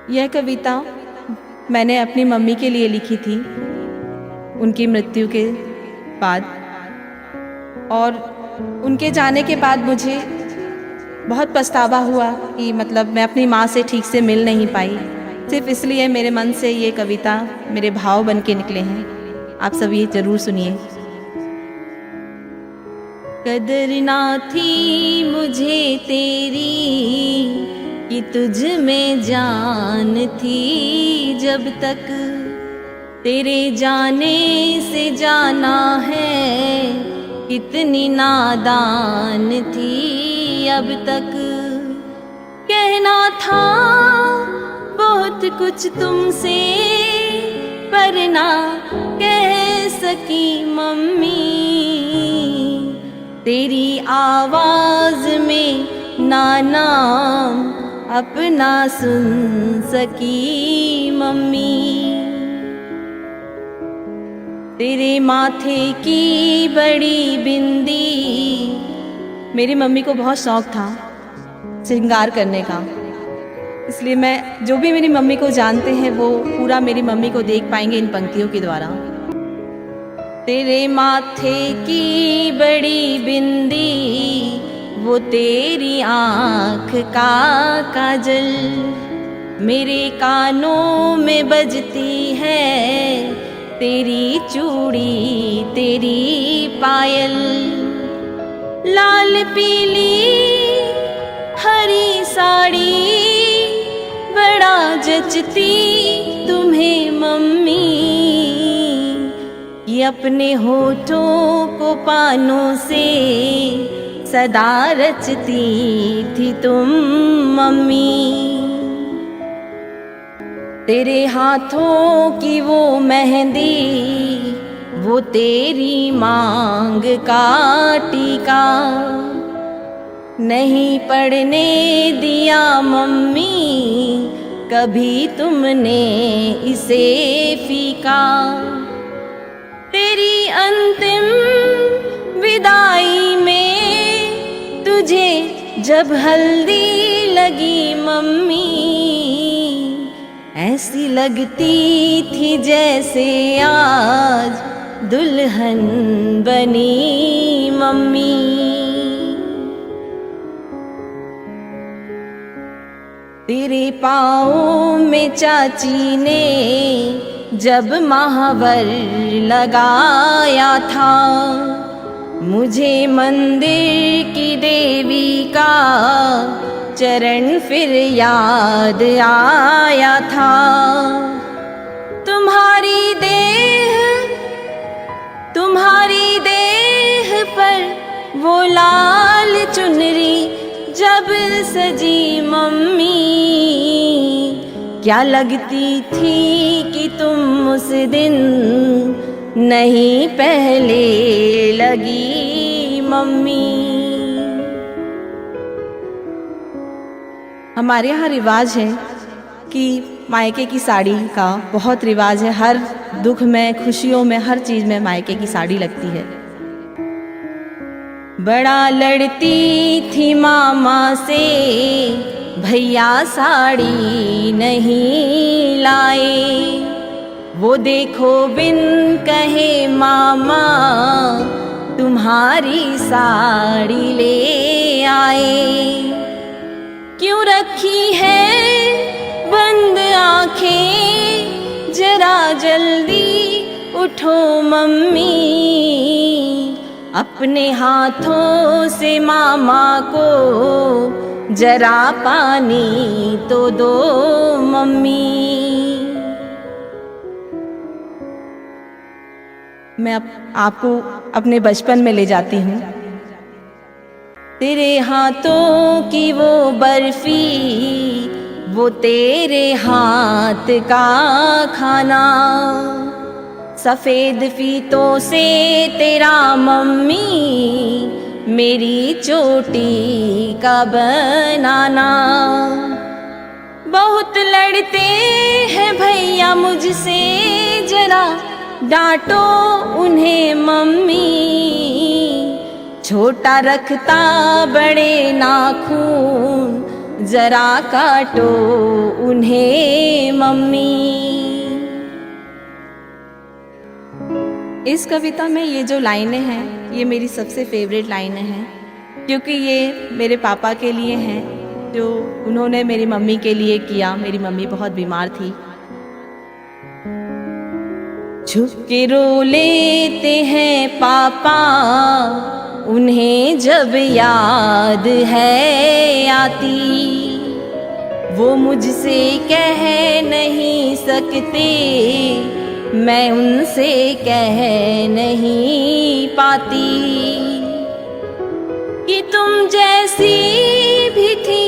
यह कविता मैंने अपनी मम्मी के लिए लिखी थी उनकी मृत्यु के बाद, और उनके जाने के बाद मुझे बहुत पछतावा हुआ कि मतलब मैं अपनी माँ से ठीक से मिल नहीं पाई। सिर्फ इसलिए मेरे मन से ये कविता मेरे भाव बन के निकले हैं। आप सब ये जरूर सुनिए। कदर ना थी मुझे तेरी कि तुझ में जान थी, जब तक तेरे जाने से जाना है कितनी नादान थी अब तक। कहना था बहुत कुछ तुमसे पर ना कह सकी मम्मी, तेरी आवाज में ना नाम अपना सुन सकी मम्मी। तेरे माथे की बड़ी बिंदी, मेरी मम्मी को बहुत शौक था श्रृंगार करने का, इसलिए मैं जो भी मेरी मम्मी को जानते हैं वो पूरा मेरी मम्मी को देख पाएंगे इन पंक्तियों के द्वारा। तेरे माथे की बड़ी बिंदी, वो तेरी आँख का काजल, मेरे कानों में बजती है तेरी चूड़ी तेरी पायल। लाल पीली हरी साड़ी बड़ा जचती तुम्हें मम्मी, ये अपने होठों को पानों से सदा रचती थी तुम मम्मी। तेरे हाथों की वो मेहंदी, वो तेरी मांग का टीका, नहीं पढ़ने दिया मम्मी कभी तुमने इसे फीका। तेरी अंतिम विदाई में तुझे जब हल्दी लगी मम्मी, ऐसी लगती थी जैसे आज दुल्हन बनी मम्मी। तेरे पाँव में चाची ने जब महावर लगाया था, मुझे मंदिर की देवी का चरण फिर याद आया था। तुम्हारी देह पर वो लाल चुनरी जब सजी मम्मी, क्या लगती थी कि तुम उस दिन नहीं पहले लगी मम्मी। हमारे यहाँ रिवाज है कि मायके की साड़ी का बहुत रिवाज है। हर दुख में, खुशियों में, हर चीज़ में मायके की साड़ी लगती है। बड़ा लड़ती थी मामा से भैया साड़ी नहीं लाए, वो देखो बिन कहे मामा तुम्हारी साड़ी ले आए। क्यों रखी है बंद आंखें, जरा जल्दी उठो मम्मी, अपने हाथों से मामा को जरा पानी तो दो मम्मी। मैं आपको अपने बचपन में ले जाती हूँ। तेरे हाथों की वो बर्फी, वो तेरे हाथ का खाना, सफेद फीतों से तेरा मम्मी मेरी चोटी का बनाना। बहुत लड़ते हैं भैया मुझसे, जरा डांटो उन्हें मम्मी, छोटा रखता बड़े नाखून, जरा काटो उन्हें मम्मी। इस कविता में ये जो लाइनें हैं ये मेरी सबसे फेवरेट लाइनें हैं, क्योंकि ये मेरे पापा के लिए हैं जो उन्होंने मेरी मम्मी के लिए किया। मेरी मम्मी बहुत बीमार थी। छुप के रो लेते हैं पापा उन्हें जब याद है आती, वो मुझसे कह नहीं सकते, मैं उनसे कह नहीं पाती कि तुम जैसी भी थी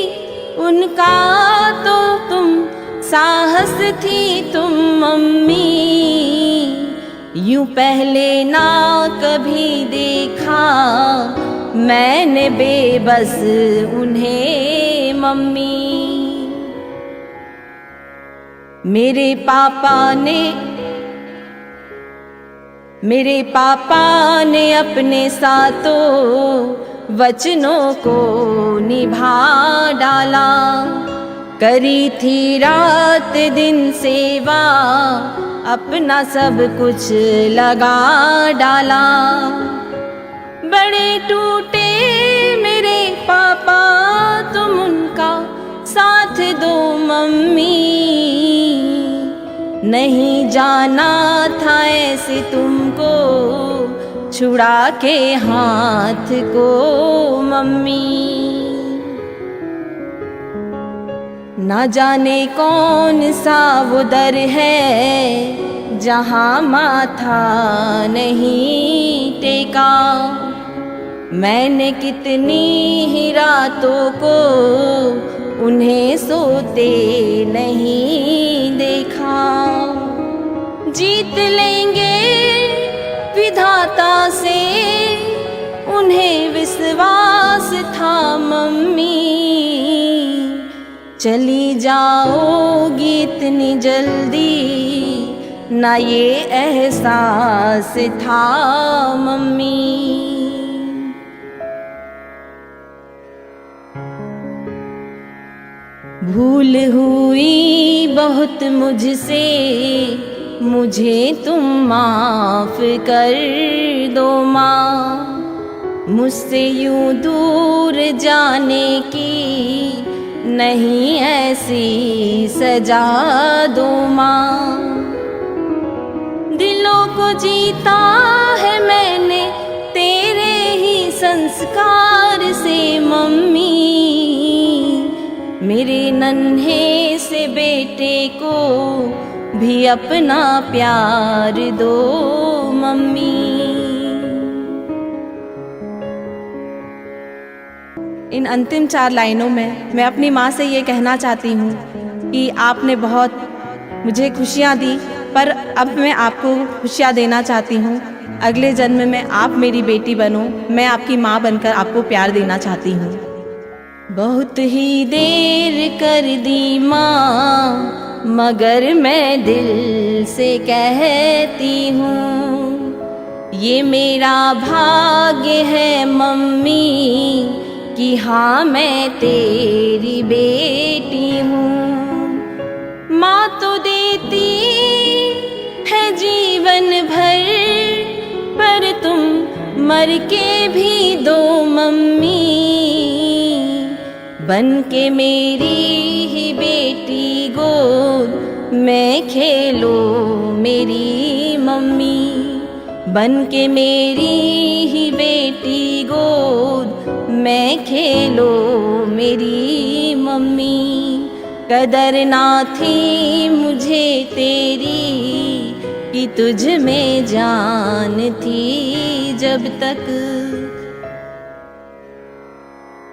उनका तो तुम साहस थी तुम मम्मी। यूं पहले ना कभी देखा मैंने बेबस उन्हें मम्मी। मेरे पापा ने अपने साथों वचनों को निभा डाला, करी थी रात दिन सेवा, अपना सब कुछ लगा डाला। बड़े टूटे मेरे पापा तुम उनका साथ दो मम्मी, नहीं जाना था ऐसे तुमको छुड़ा के हाथ को मम्मी। ना जाने कौन सा वो दर है जहाँ माथा नहीं टेका, मैंने कितनी ही रातों को उन्हें सोते नहीं देखा। जीत लेंगे विधाता से उन्हें विश्वास था मम्मी, चली जाओगी इतनी जल्दी ना ये एहसास था मम्मी। भूल हुई बहुत मुझसे, मुझे तुम माफ कर दो माँ, मुझसे यूं दूर जाने की नहीं ऐसी सजा दो माँ। दिलों को जीता है मैंने तेरे ही संस्कार से मम्मी, मेरे नन्हे से बेटे को भी अपना प्यार दो मम्मी। इन अंतिम 4 लाइनों में मैं अपनी माँ से ये कहना चाहती हूँ कि आपने बहुत मुझे खुशियाँ दी, पर अब मैं आपको खुशियाँ देना चाहती हूँ। अगले जन्म में आप मेरी बेटी बनो, मैं आपकी माँ बनकर आपको प्यार देना चाहती हूँ। बहुत ही देर कर दी माँ, मगर मैं दिल से कहती हूँ, ये मेरा भाग्य है मम्मी कि हाँ मैं तेरी बेटी हूँ। माँ तो देती है जीवन भर, पर तुम मर के भी दो मम्मी, बन के मेरी ही बेटी गोद मैं खेलो मेरी मम्मी, बन के मेरी ही बेटी गोद मैं खेलो मेरी मम्मी। कदर ना थी मुझे तेरी कि तुझ में जान थी जब तक।